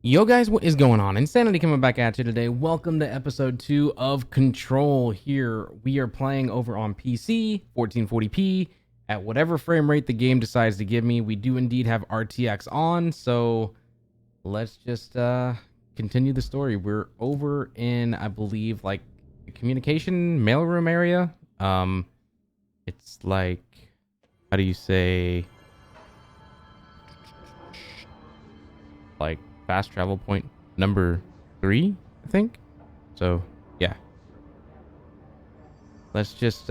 Yo guys, what is going on? Insanity coming back at you today. Welcome to episode 2 of Control. Here we are playing over on PC, 1440p, at whatever frame rate the game decides to give me. We do indeed have RTX on, so let's just continue the story. We're over in, I believe, like the communication mailroom area. It's like, how do you say, like fast travel point number 3, I think. So yeah, let's just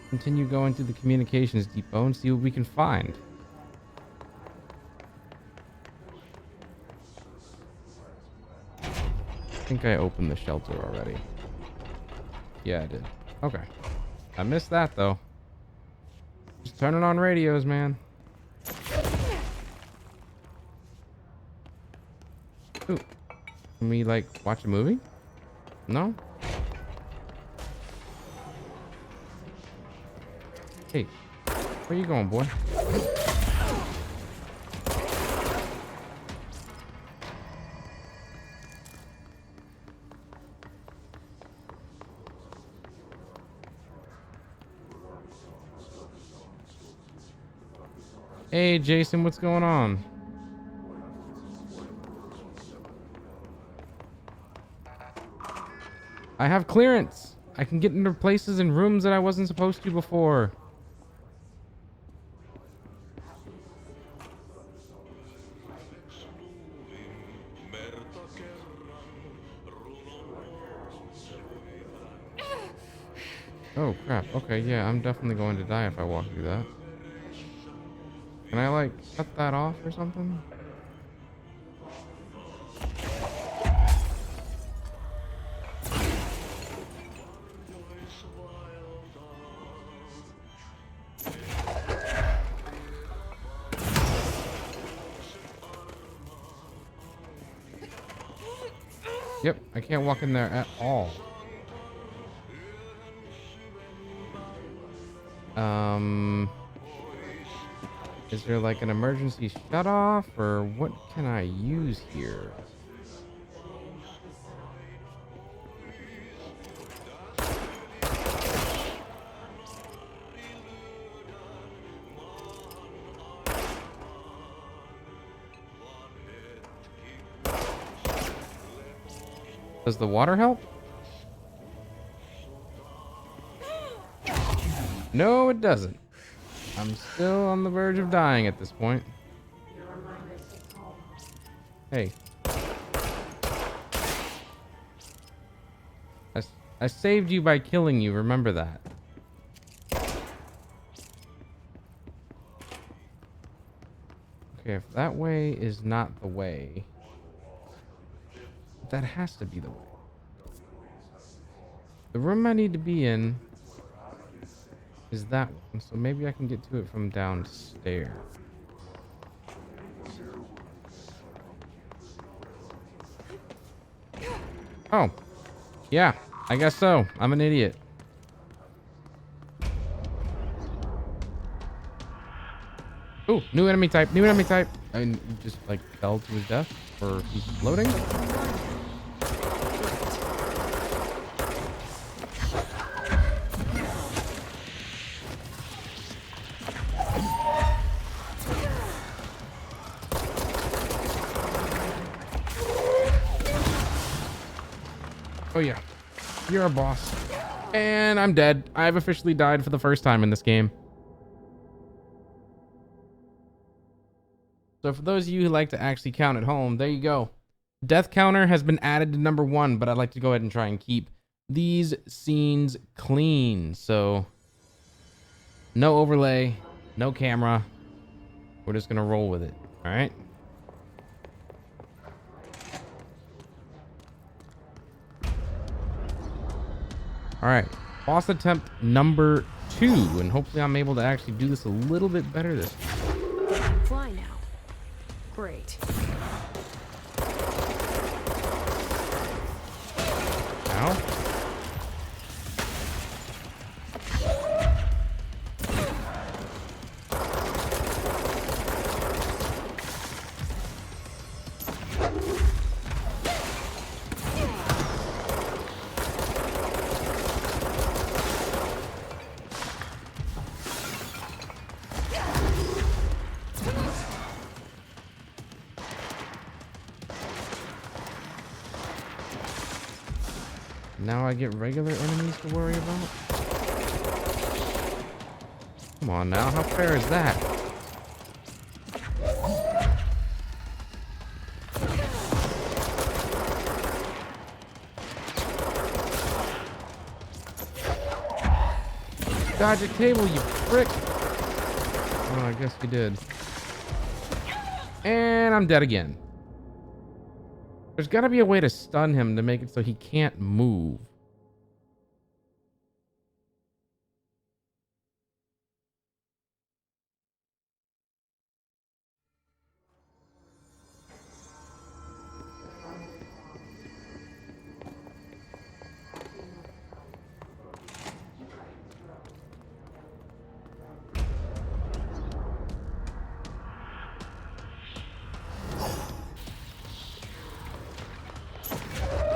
continue going through the communications depot and see what we can find. I think I opened the shelter already. Yeah, I did. Okay, I missed that though. Just turning on radios, man. Ooh. Can we like watch a movie? No? Hey, where you going, boy? Hey, Jason, what's going on? I have clearance. I can get into places and rooms that I wasn't supposed to before. Oh crap. Okay, yeah, I'm definitely going to die if I walk through that. Can I like cut that off or something? Yep, I can't walk in there at all. Is there like an emergency shut off or what can I use here? Does the water help? No, it doesn't. I'm still on the verge of dying at this point. Hey. I saved you by killing you, remember that. Okay, if that way is not the way, that has to be the way. The room I need to be in is that one, so maybe I can get to it from downstairs. Oh, yeah, I guess so. I'm an idiot. Ooh, new enemy type, new enemy type. And he just like fell to his death, or he's floating. Oh yeah, you're a boss. And I'm dead. I've officially died for the first time in this game. So for those of you who like to actually count at home, there you go. Death counter has been added to number 1, but I'd like to go ahead and try and keep these scenes clean. So no overlay, no camera. We're just gonna roll with it. All right. All right, boss attempt number 2, and hopefully I'm able to actually do this a little bit better this time. Fly now. Great. Ow. now I get regular enemies to worry about? Come on now, how fair is that? Dodge a table, you prick! Oh, I guess you did. And I'm dead again. There's gotta be a way to stun him to make it so he can't move.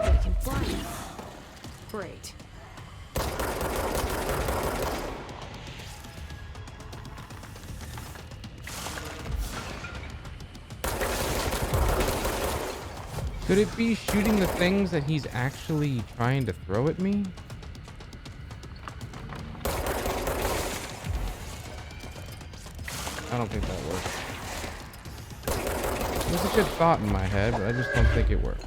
They can fly now. Great. Could it be shooting the things that he's actually trying to throw at me? I don't think that works. There's a good thought in my head, but I just don't think it works.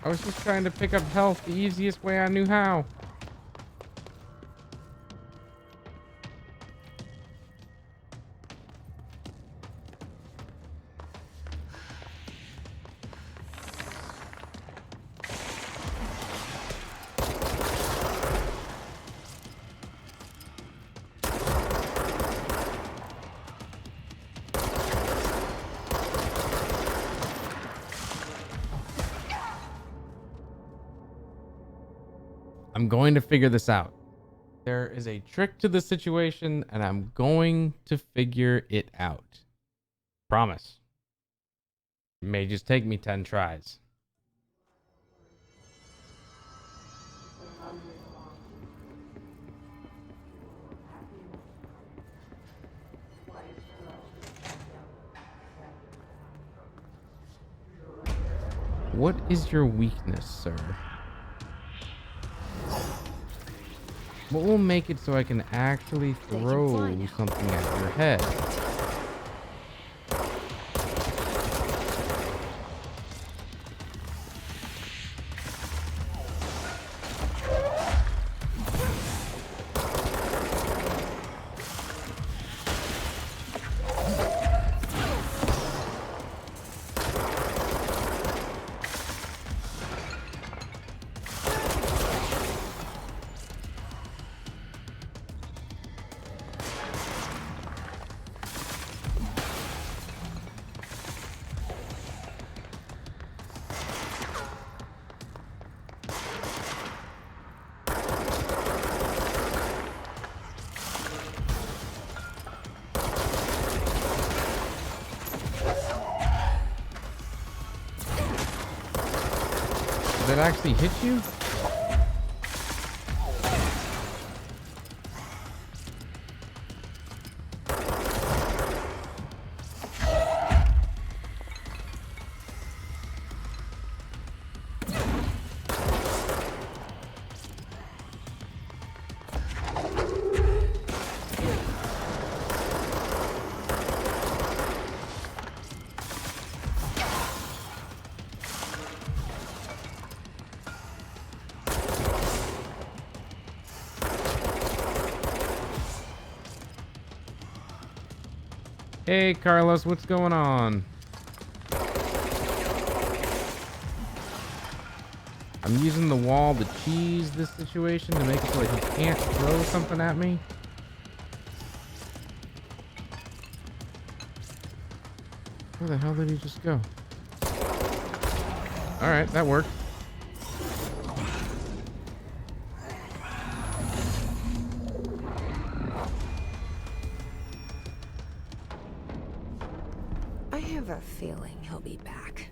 I was just trying to pick up health the easiest way I knew how. I'm going to figure this out. There is a trick to the situation, and I'm going to figure it out. Promise. It may just take me 10 tries. What is your weakness, sir? What will make it so I can actually throw something at your head? Did that actually hit you? Hey, Carlos, what's going on? I'm using the wall to cheese this situation to make it so that he can't throw something at me. Where the hell did he just go? Alright, that worked. I have a feeling he'll be back.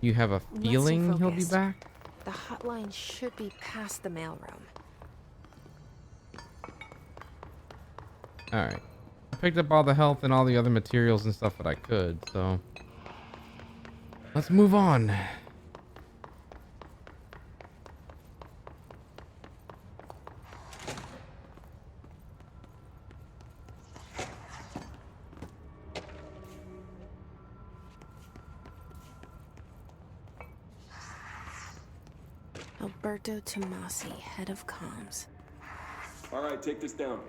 You have a feeling he'll be focused. back? The hotline should be past the mailroom. Alright. I picked up all the health and all the other materials and stuff that I could, so... let's move on. Alberto Tomasi, head of comms. All right, take this down.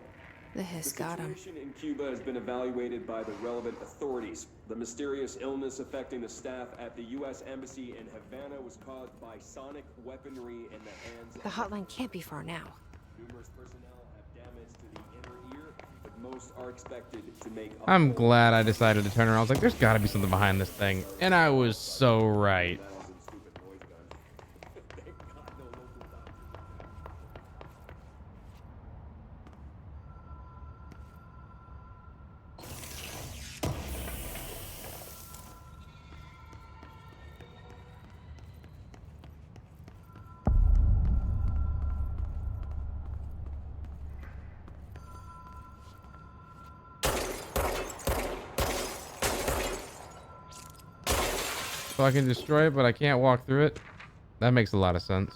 The hiss The got him. situation in Cuba has been evaluated by the relevant authorities. The mysterious illness affecting the staff at the U.S. Embassy in Havana was caused by sonic weaponry in the hands The hotline can't be far now. numerous personnel have damage to the inner ear, but most are expected to make a I'm full glad I decided to turn around. I was like, there's gotta be something behind this thing. And I was so right. battles and stupid noise guns. Thank God no local doctors. So I can destroy it, but I can't walk through it. That makes a lot of sense.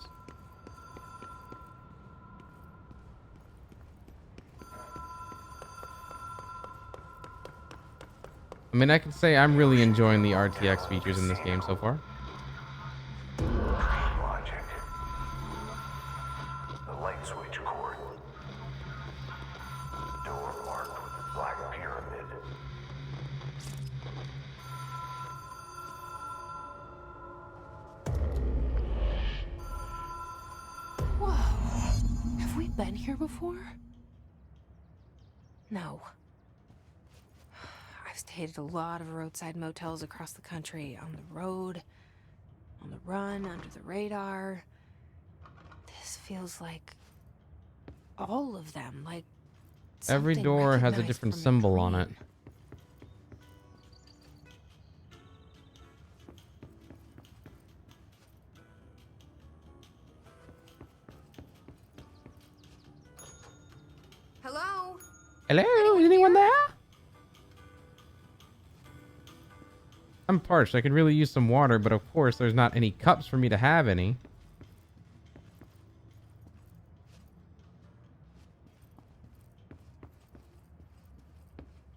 I mean, I can say I'm really enjoying the RTX features in this game so far. Logic. The light switch cord. Door marked with the black pyramid. Whoa. Have we been here before? No. I've stayed at a lot of roadside motels across the country, on the road, on the run, under the radar. This feels like all of them, like Every something door has a recognized different from symbol on it. dream. Hello? Hello, is anyone there? I'm parched. I could really use some water, but of course there's not any cups for me to have any.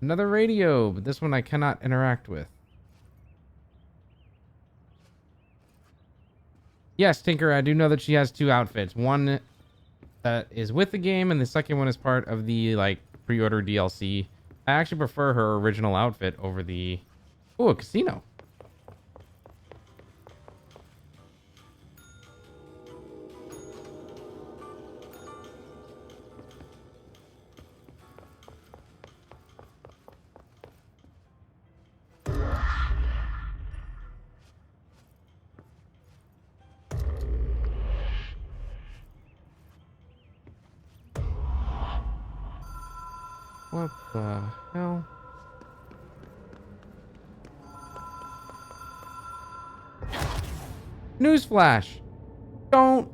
Another radio, but this one I cannot interact with. Yes, Tinker, I do know that she has two outfits. One that is with the game, and the second one is part of the, like, pre-order DLC. I actually prefer her original outfit over the... Ooh, a casino. What the hell? Newsflash! Don't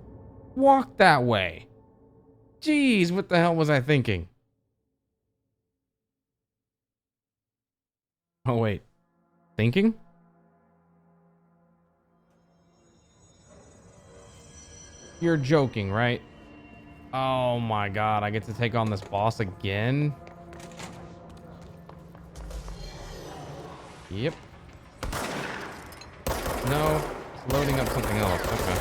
walk that way. Jeez, what the hell was I thinking? Oh, wait. Thinking? You're joking, right? Oh my god, I get to take on this boss again? Yep. No, it's loading up something else. Okay.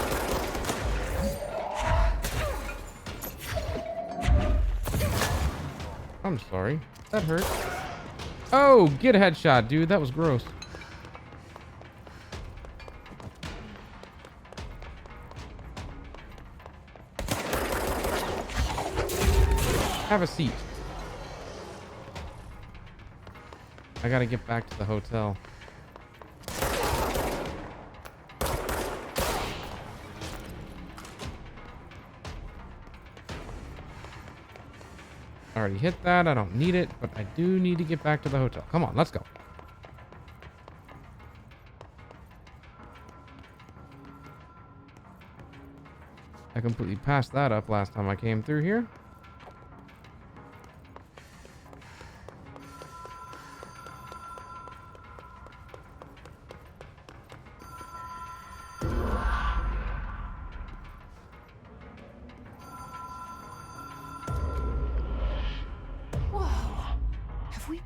I'm sorry. That hurt. Oh, get a headshot, dude. That was gross. Have a seat. I gotta get back to the hotel. I already hit that. I don't need it, but I do need to get back to the hotel. Come on, let's go. I completely passed that up last time I came through here.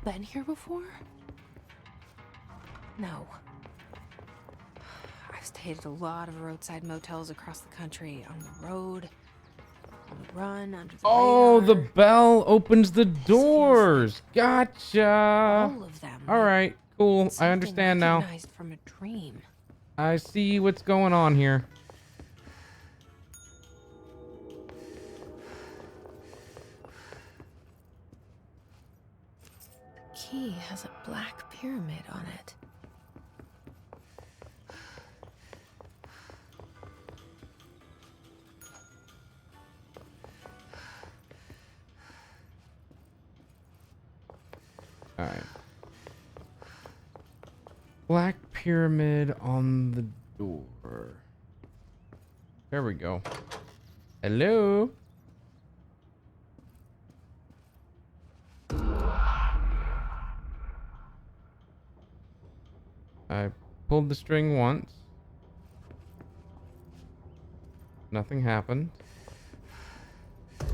Been here before? No. I've stayed at a lot of roadside motels across the country, on the road, on the run, under the Oh, the radar. bell opens the doors. Gotcha. All of them. All right, cool. I Something understand now. recognized from a dream. I see what's going on here. The key has a black pyramid on it. All right. Black pyramid on the door. There we go. Hello? I pulled the string once. Nothing happened. I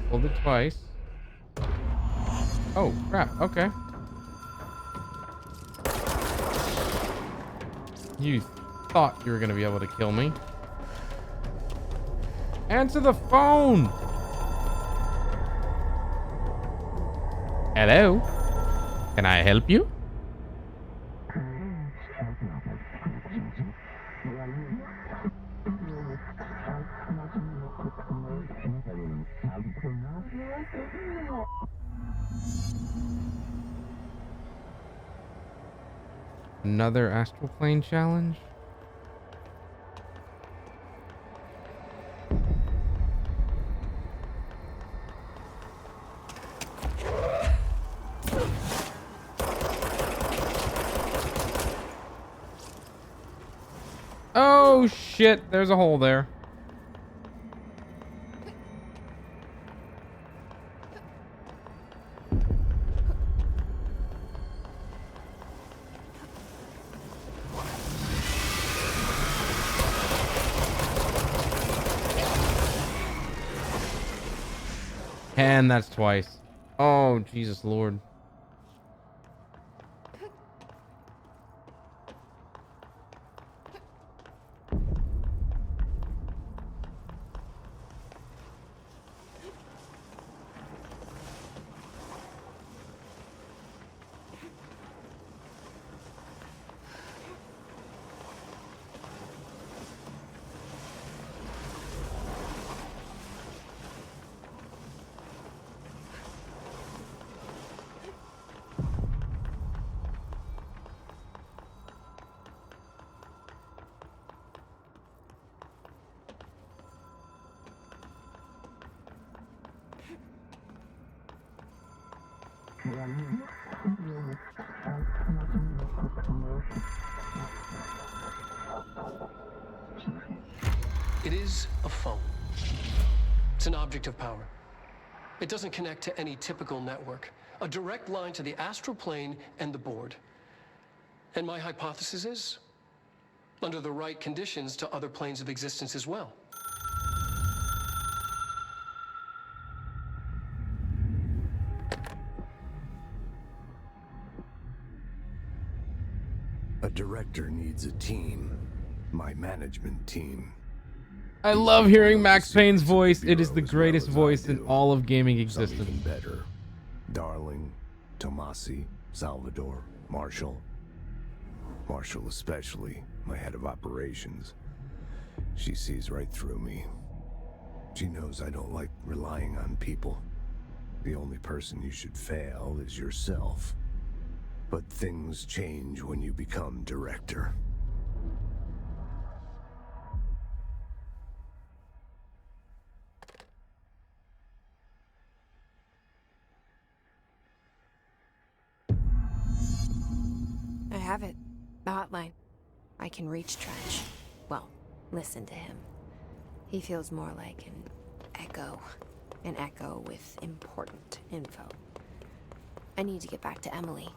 pulled it twice. Oh, crap. Okay. You thought you were going to be able to kill me. Answer the phone! Hello? Can I help you? Another astral plane challenge? Oh shit, there's a hole there. And that's twice. Oh, Jesus Lord. It is a phone. It's an object of power. It doesn't connect to any typical network. A direct line to the astral plane and the board. And my hypothesis is, under the right conditions, to other planes of existence as well. A director needs a team. My management team. I love hearing Max Payne's voice. It is the greatest voice in all of gaming Some existence. even better. Darling, Tomasi, Salvador, Marshall. Marshall especially, my head of operations. She sees right through me. She knows I don't like relying on people. The only person you should fail is yourself. But things change when you become director. I have it. The hotline. I can reach Trench. Well, listen to him. He feels more like an echo. An echo with important info. I need to get back to Emily.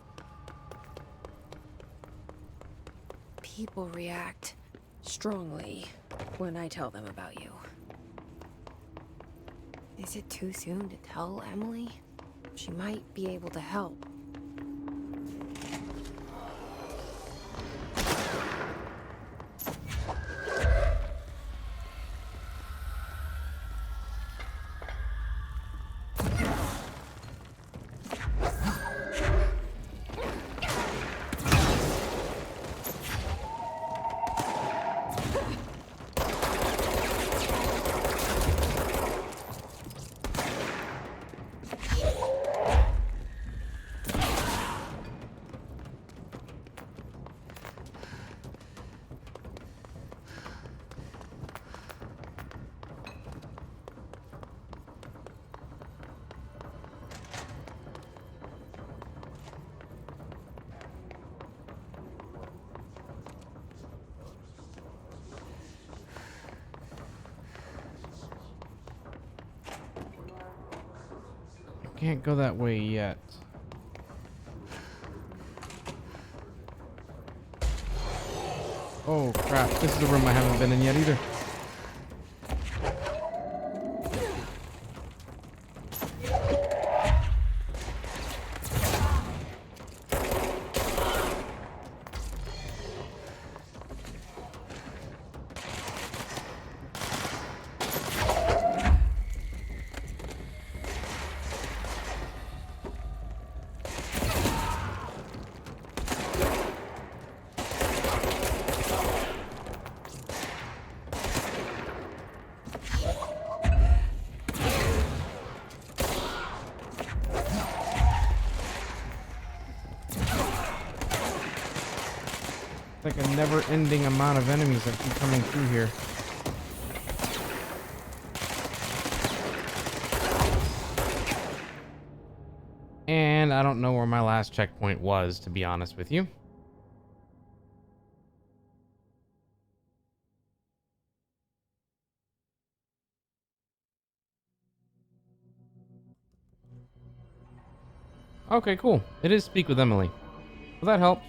People react strongly when I tell them about you. Is it too soon to tell Emily? She might be able to help. Can't go that way yet. Oh crap, this is a room I haven't been in yet either. Like a never-ending amount of enemies that keep coming through here. And I don't know where my last checkpoint was, to be honest with you. Okay, cool. It is speak with Emily. Well, that helps.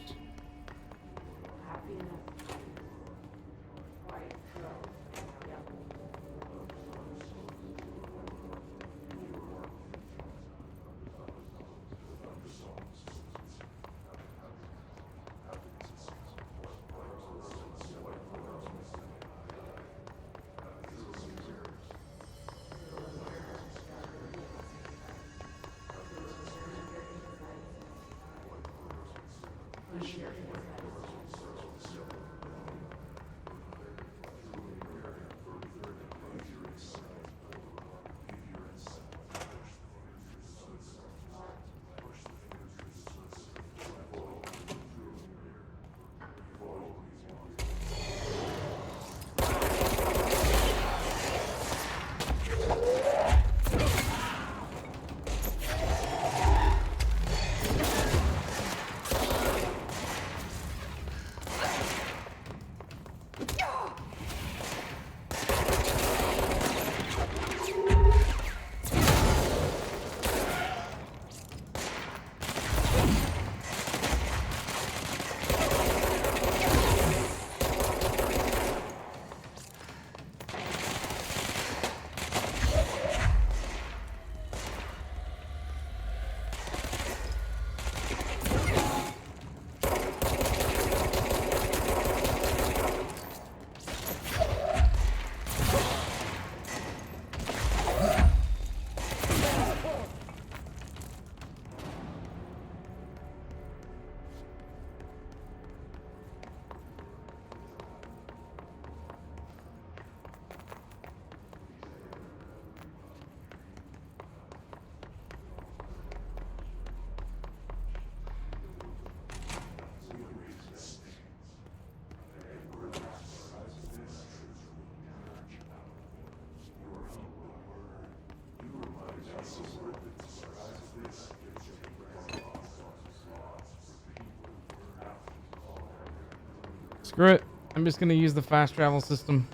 Screw it. I'm just gonna use the fast travel system.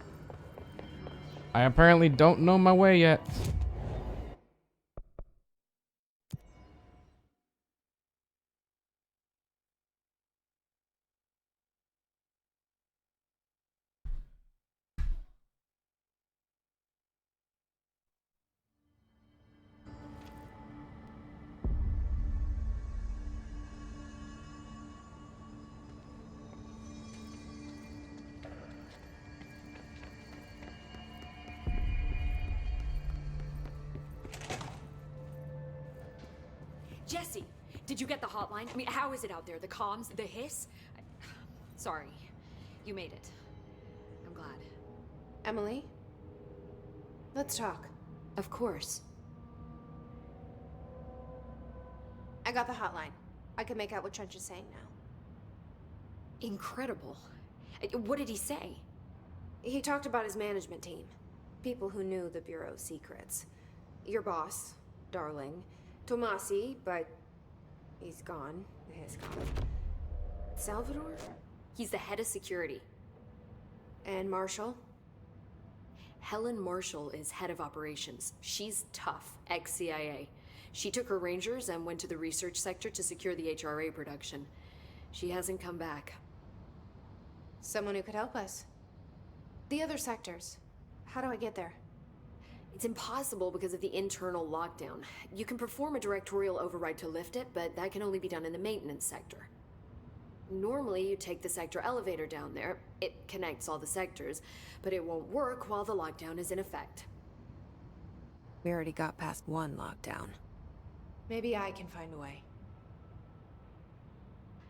I apparently don't know my way yet. Jesse, did you get the hotline? I mean, how is it out there? The comms, the hiss? Sorry, you made it. I'm glad. Emily? Let's talk. Of course. I got the hotline. I can make out what Trench is saying now. Incredible. What did he say? He talked about his management team. People who knew the Bureau's secrets. Your boss, Darling. Tomasi, but he's gone. He's gone. Salvador? He's the head of security. And Marshall? Helen Marshall is head of operations. She's tough, ex-CIA. She took her Rangers and went to the research sector to secure the HRA production. She hasn't come back. Someone who could help us. The other sectors. How do I get there? It's impossible because of the internal lockdown. You can perform a directorial override to lift it, but that can only be done in the maintenance sector. Normally, you take the sector elevator down there. It connects all the sectors, but it won't work while the lockdown is in effect. We already got past one lockdown. Maybe I can find a way.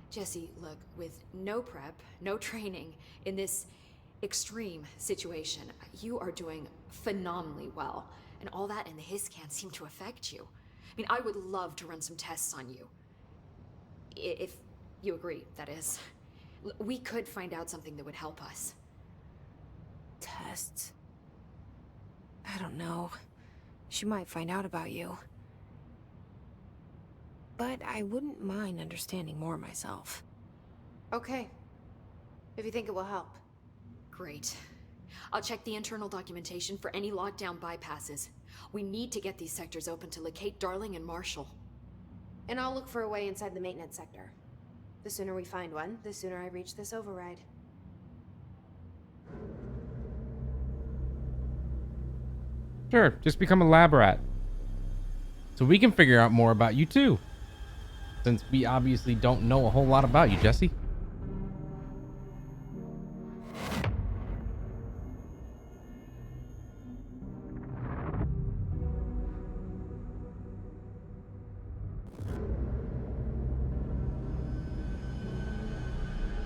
Jesse, look, with no prep, no training, in this extreme situation, you are doing phenomenally well. And all that and the hiss can't seem to affect you. I mean, I would love to run some tests on you. If you agree, that is. We could find out something that would help us. Tests? I don't know. She might find out about you. But I wouldn't mind understanding more myself. Okay. If you think it will help. Great. I'll check the internal documentation for any lockdown bypasses. We need to get these sectors open to locate Darling and Marshall. And I'll look for a way inside the maintenance sector. The sooner we find one, the sooner I reach this override. Sure, just become a lab rat. So we can figure out more about you too. Since we obviously don't know a whole lot about you, Jesse.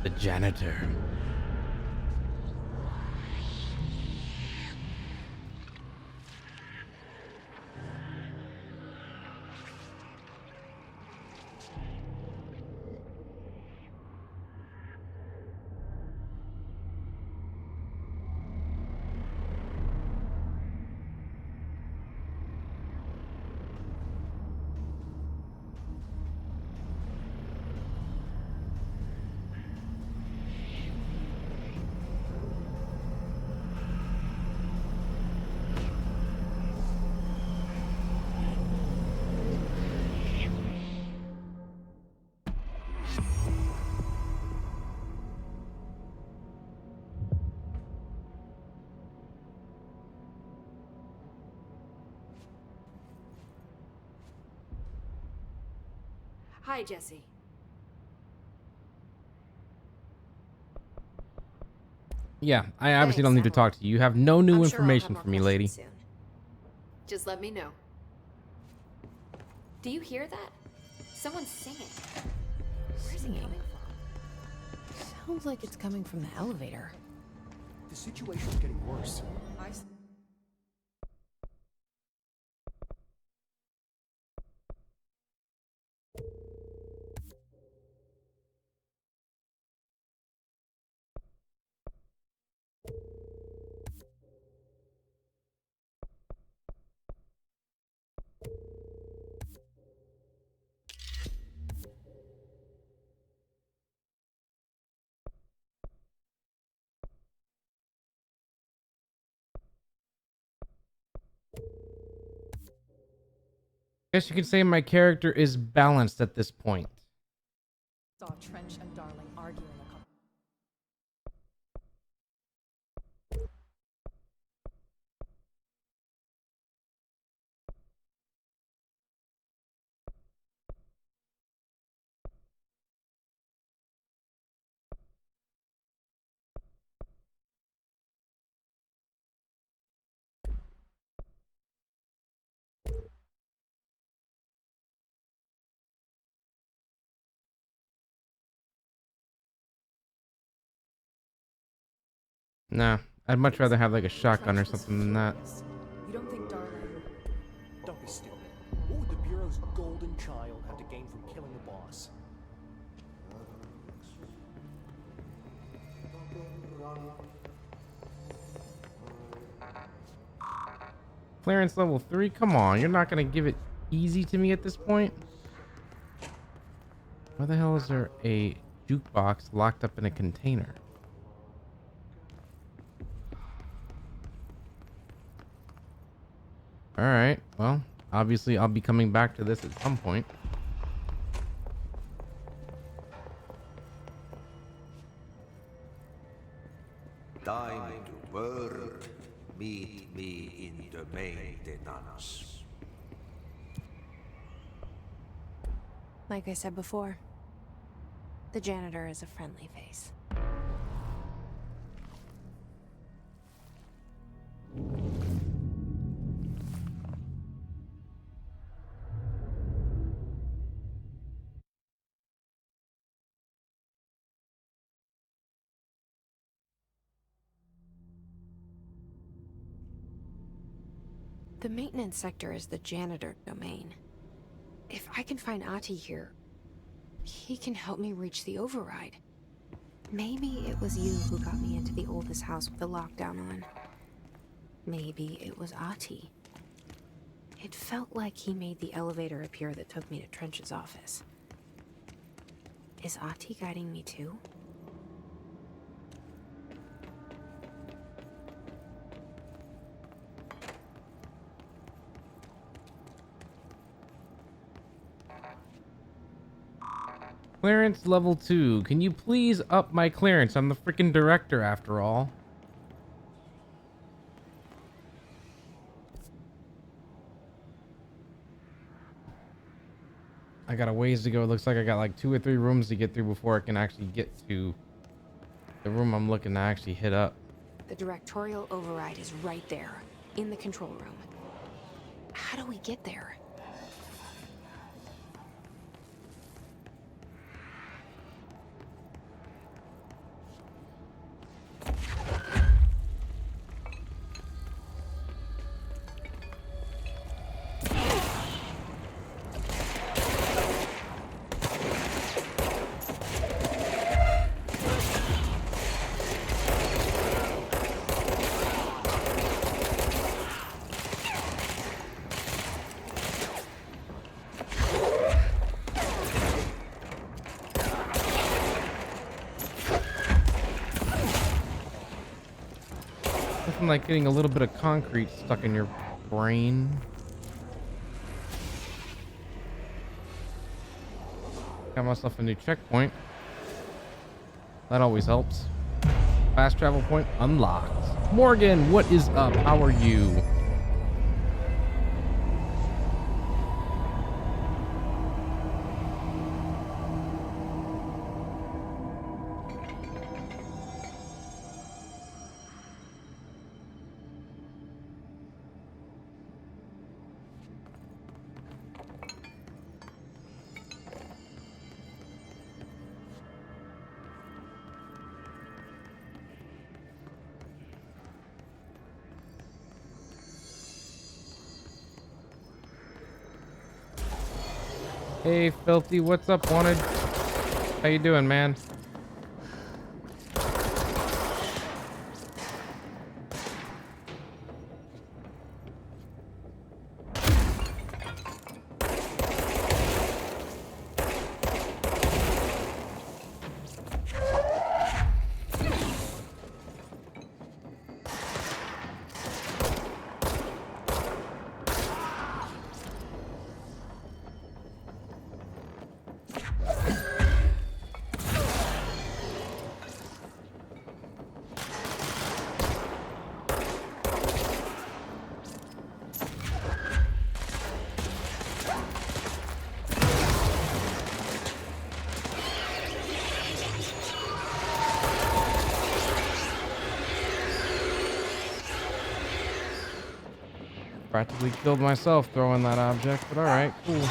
The janitor. Hi, Jesse. Yeah, I obviously Thanks, don't need to Emily. talk to you. You have no new I'm sure I'll have information more for me, lady. questions soon. Just let me know. Do you hear that? Someone's singing. Where's it Singing? coming from? Sounds like it's coming from the elevator. The situation's getting worse. Guess you could say my character is balanced at this point. Saw Trench and Darling arguing a couple. Nah, I'd much rather have like a shotgun or something than that. You don't think Darling... Don't be stupid. What would the Bureau's golden child have to gain from killing the boss? Clearance level 3? Come on, you're not gonna give it easy to me at this point? Why the hell is there a jukebox locked up in a container? Alright, well, obviously I'll be coming back to this at some point. Time to work. Meet me in the maintenance. Like I said before, the janitor is a friendly face. The maintenance sector is the janitor domain. If I can find Ahti here, he can help me reach the override. Maybe it was you who got me into the oldest house with the lockdown on. Maybe it was Ahti. It felt like he made the elevator appear that took me to Trench's office. Is Ahti guiding me too? Clearance level 2. Can you please up my clearance? I'm the freaking director after all. I got a ways to go. It looks like I got like 2 or 3 rooms to get through before I can actually get to the room I'm looking to actually hit up. The directorial override is right there, in the control room. How do we get there? Nothing like getting a little bit of concrete stuck in your brain. Got myself a new checkpoint. That always helps. Fast travel point unlocked. Morgan, what is up? How are you? Hey, Filthy, what's up, Wanted? How you doing, man? Practically killed myself throwing that object, but alright, cool.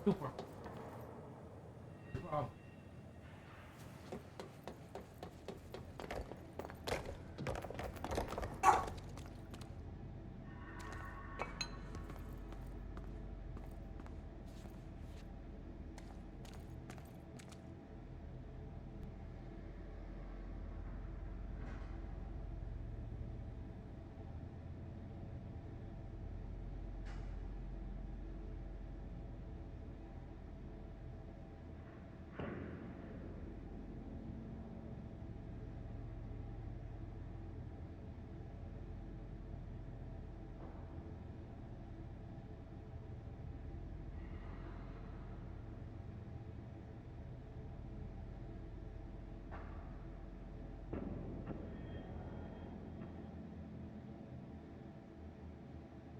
Super. Wow.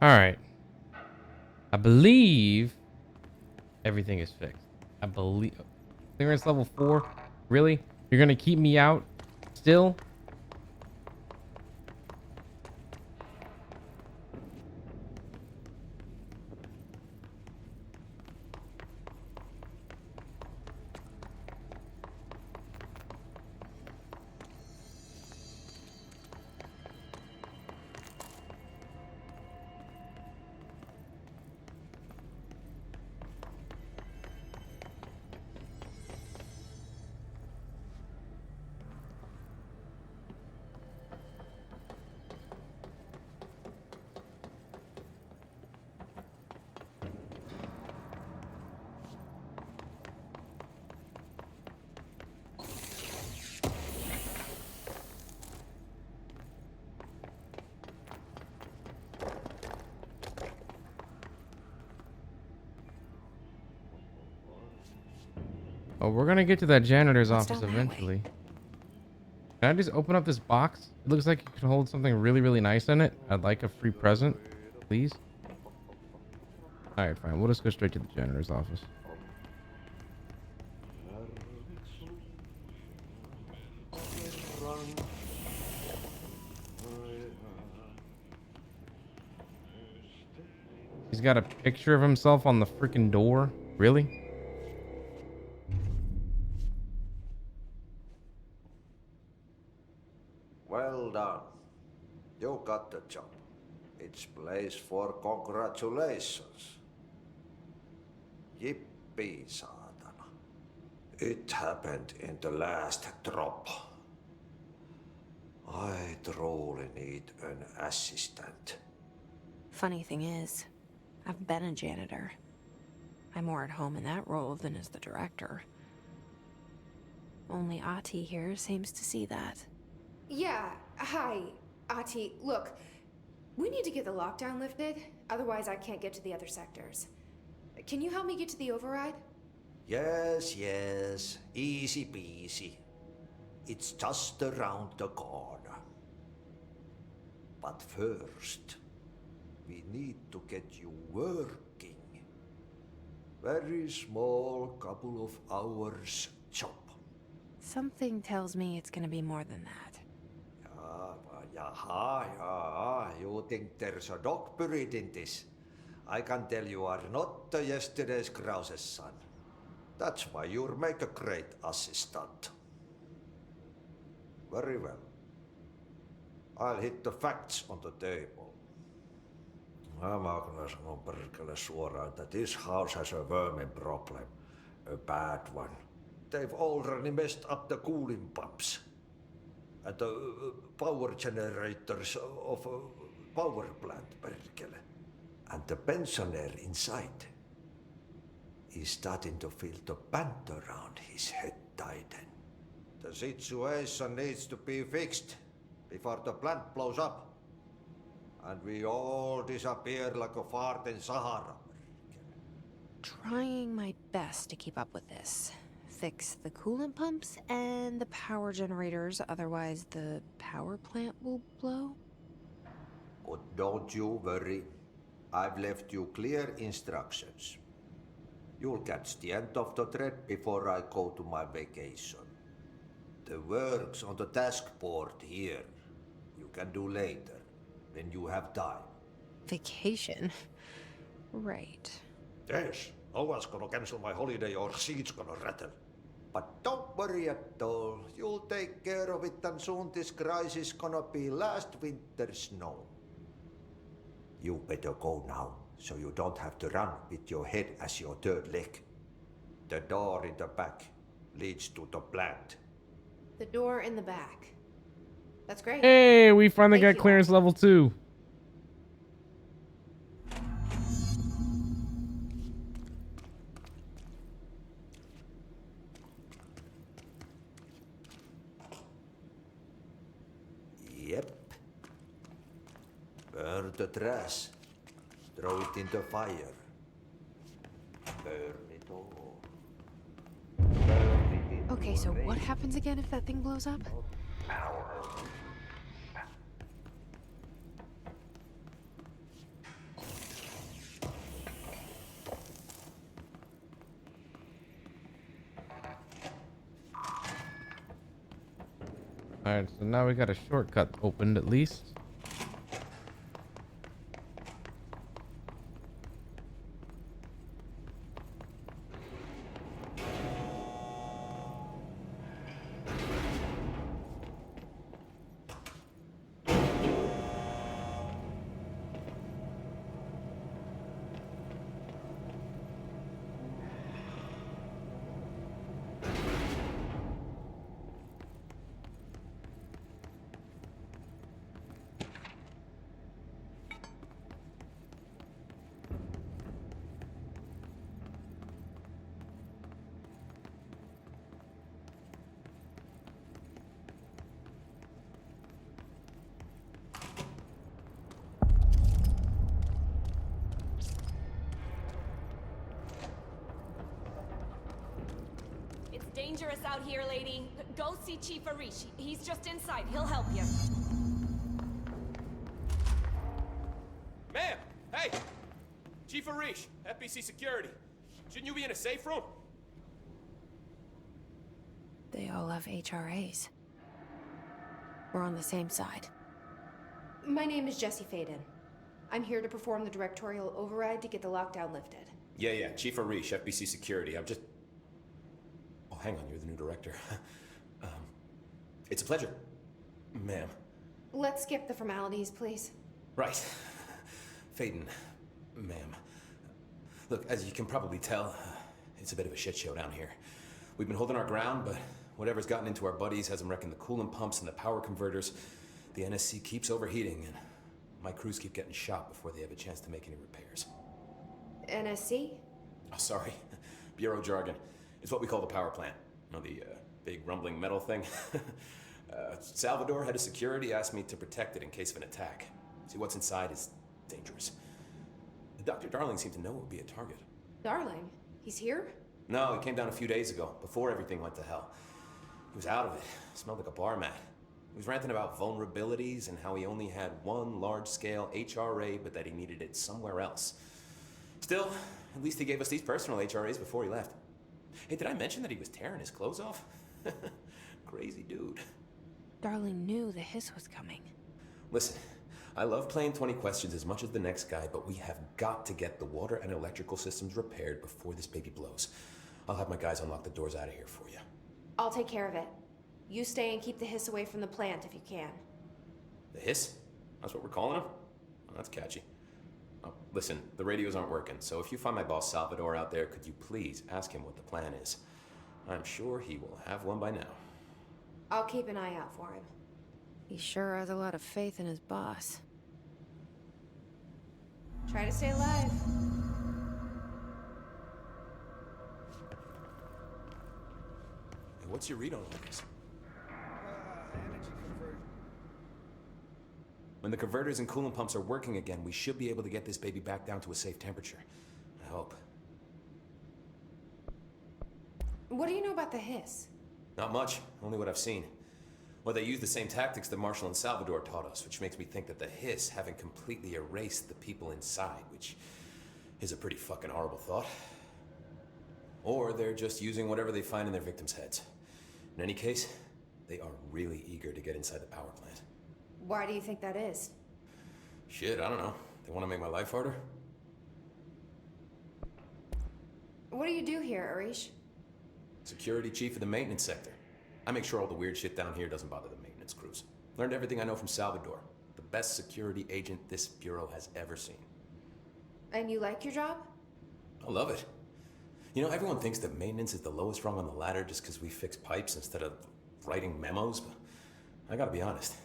Alright. I believe everything is fixed. I believe clearance level 4. Really? You're gonna keep me out still? Oh, we're gonna get to that janitor's What's office down that way? eventually. Can I just open up this box? It looks like it can hold something really, really nice in it. I'd like a free present, please. Alright, fine. We'll just go straight to the janitor's office. He's got a picture of himself on the freaking door. Really? Well done. You got the job. It's place for congratulations. Yippee, saatana. It happened in the last drop. I truly need an assistant. Funny thing is, I've been a janitor. I'm more at home in that role than as the director. Only Ati here seems to see that. Yeah, hi, Ati. Look, we need to get the lockdown lifted, otherwise I can't get to the other sectors. Can you help me get to the override? Yes, yes. Easy peasy. It's just around the corner. But first, we need to get you working. Very small couple of hours job. Something tells me it's gonna be more than that. Yeah. You think there's a dog buried in this? I can tell you are not the yesterday's Krause's son. That's why you'll make a great assistant. Very well. I'll hit the facts on the table. Mä kyllä sanon perkele suoraan, that this house has a vermin problem. A bad one. They've already messed up the cooling pumps. And the power generators of a power plant, perkele. And the pensioner inside is starting to feel the band around his head tighten. The situation needs to be fixed before the plant blows up. And we all disappear like a fart in Sahara. Trying my best to keep up with this. Fix the coolant pumps and the power generators, otherwise the power plant will blow. But don't you worry. I've left you clear instructions. You'll catch the end of the thread before I go to my vacation. The work's on the task board here. You can do later, when you have time. Vacation? Right. Yes, no one's gonna cancel my holiday or seat's gonna rattle. But don't worry at all. You'll take care of it and soon this crisis gonna be last winter's snow. You better go now, so you don't have to run with your head as your third leg. The door in the back leads to the plant. The door in the back. That's great. Hey, we finally Thank got you. clearance level 2. Yep. Burn the trash. Throw it in the fire. Burn it all. Burn it into Okay, so what happens again if that thing blows up? Power. Alright, so now we got a shortcut opened at least. It's dangerous out here, lady. Go see Chief Arish. He's just inside. He'll help you. Ma'am! Hey! Chief Arish, FBC Security. Shouldn't you be in a safe room? They all have HRAs. We're on the same side. My name is Jesse Faden. I'm here to perform the directorial override to get the lockdown lifted. Yeah, Chief Arish, FBC Security. I'm just... Oh, hang on, you're the new director. It's a pleasure, ma'am. Let's skip the formalities, please. Right. Faden, ma'am. Look, as you can probably tell, it's a bit of a shit show down here. We've been holding our ground, but whatever's gotten into our buddies has them wrecking the coolant pumps and the power converters. The NSC keeps overheating, and my crews keep getting shot before they have a chance to make any repairs. NSC? Oh, sorry. Bureau jargon. It's what we call the power plant. You know, the big rumbling metal thing? Salvador, head of security, asked me to protect it in case of an attack. See, what's inside is dangerous. Dr. Darling seemed to know it would be a target. Darling? He's here? No, he came down a few days ago, before everything went to hell. He was out of it. Smelled like a bar mat. He was ranting about vulnerabilities and how he only had one large-scale HRA, but that he needed it somewhere else. Still, at least he gave us these personal HRAs before he left. Hey, did I mention that he was tearing his clothes off? Crazy dude. Darling knew the hiss was coming. Listen, I love playing 20 questions as much as the next guy, but we have got to get the water and electrical systems repaired before this baby blows. I'll have my guys unlock the doors out of here for you. I'll take care of it. You stay and keep the hiss away from the plant if you can. The hiss? That's what we're calling him? Oh, that's catchy. Oh, listen, the radios aren't working, so if you find my boss Salvador out there, could you please ask him what the plan is? I'm sure he will have one by now. I'll keep an eye out for him. He sure has a lot of faith in his boss. Try to stay alive. Hey, what's your read on all this? When the converters and coolant pumps are working again, we should be able to get this baby back down to a safe temperature. I hope. What do you know about the hiss? Not much, only what I've seen. Well, they use the same tactics that Marshall and Salvador taught us, which makes me think that the Hiss haven't completely erased the people inside, which is a pretty fucking horrible thought. Or they're just using whatever they find in their victims' heads. In any case, they are really eager to get inside the power plant. Why do you think that is? Shit, I don't know. They want to make my life harder? What do you do here, Arish? Security chief of the maintenance sector. I make sure all the weird shit down here doesn't bother the maintenance crews. Learned everything I know from Salvador. The best security agent this bureau has ever seen. And you like your job? I love it. You know, everyone thinks that maintenance is the lowest rung on the ladder just because we fix pipes instead of writing memos, but I gotta be honest.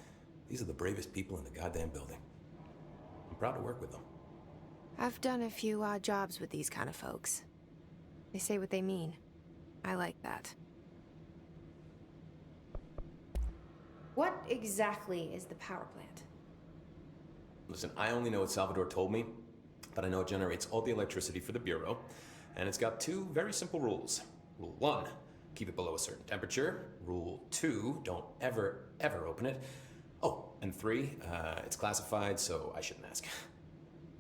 These are the bravest people in the goddamn building. I'm proud to work with them. I've done a few odd jobs with these kind of folks. They say what they mean. I like that. What exactly is the power plant? Listen, I only know what Salvador told me, but I know it generates all the electricity for the Bureau, and it's got two very simple rules. Rule 1, keep it below a certain temperature. Rule 2, don't ever, ever open it. Oh, and 3, it's classified, so I shouldn't ask.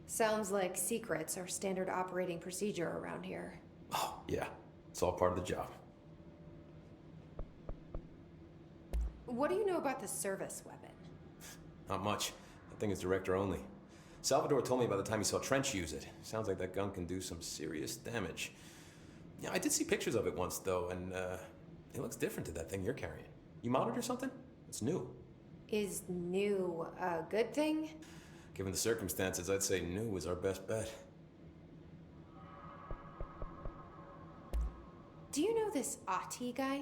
Sounds like secrets are standard operating procedure around here. Oh, yeah. It's all part of the job. What do you know about the service weapon? Not much. That thing is director only. Salvador told me by the time he saw Trench use it. Sounds like that gun can do some serious damage. Yeah, I did see pictures of it once, though, and it looks different to that thing you're carrying. You modded or something? It's new. Is new a good thing? Given the circumstances, I'd say new is our best bet. Do you know this Ati guy?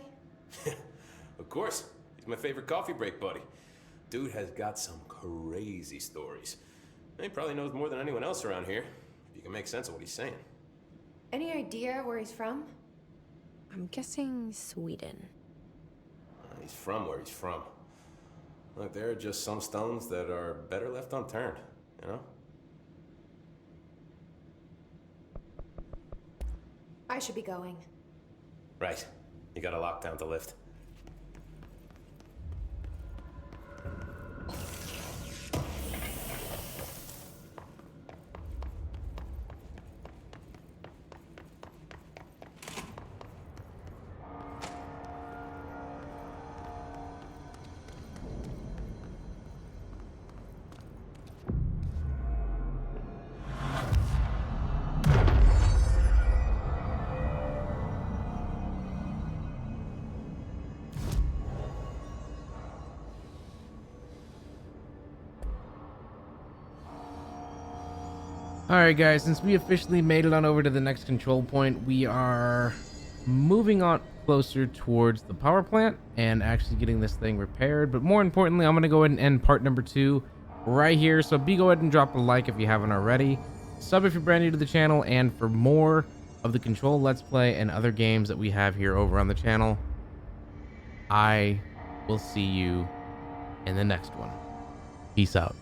Of course. He's my favorite coffee break buddy. Dude has got some crazy stories. He probably knows more than anyone else around here, if you can make sense of what he's saying. Any idea where he's from? I'm guessing Sweden. He's from where he's from. Look, there are just some stones that are better left unturned, you know? I should be going. Right. You got a lockdown to lift. Alright guys, since we officially made it on over to the next control point, we are moving on closer towards the power plant and actually getting this thing repaired. But more importantly, I'm going to go ahead and end part number 2 right here. So go ahead and drop a like if you haven't already. Sub if you're brand new to the channel, and for more of the Control Let's Play and other games that we have here over on the channel, I will see you in the next one. Peace out.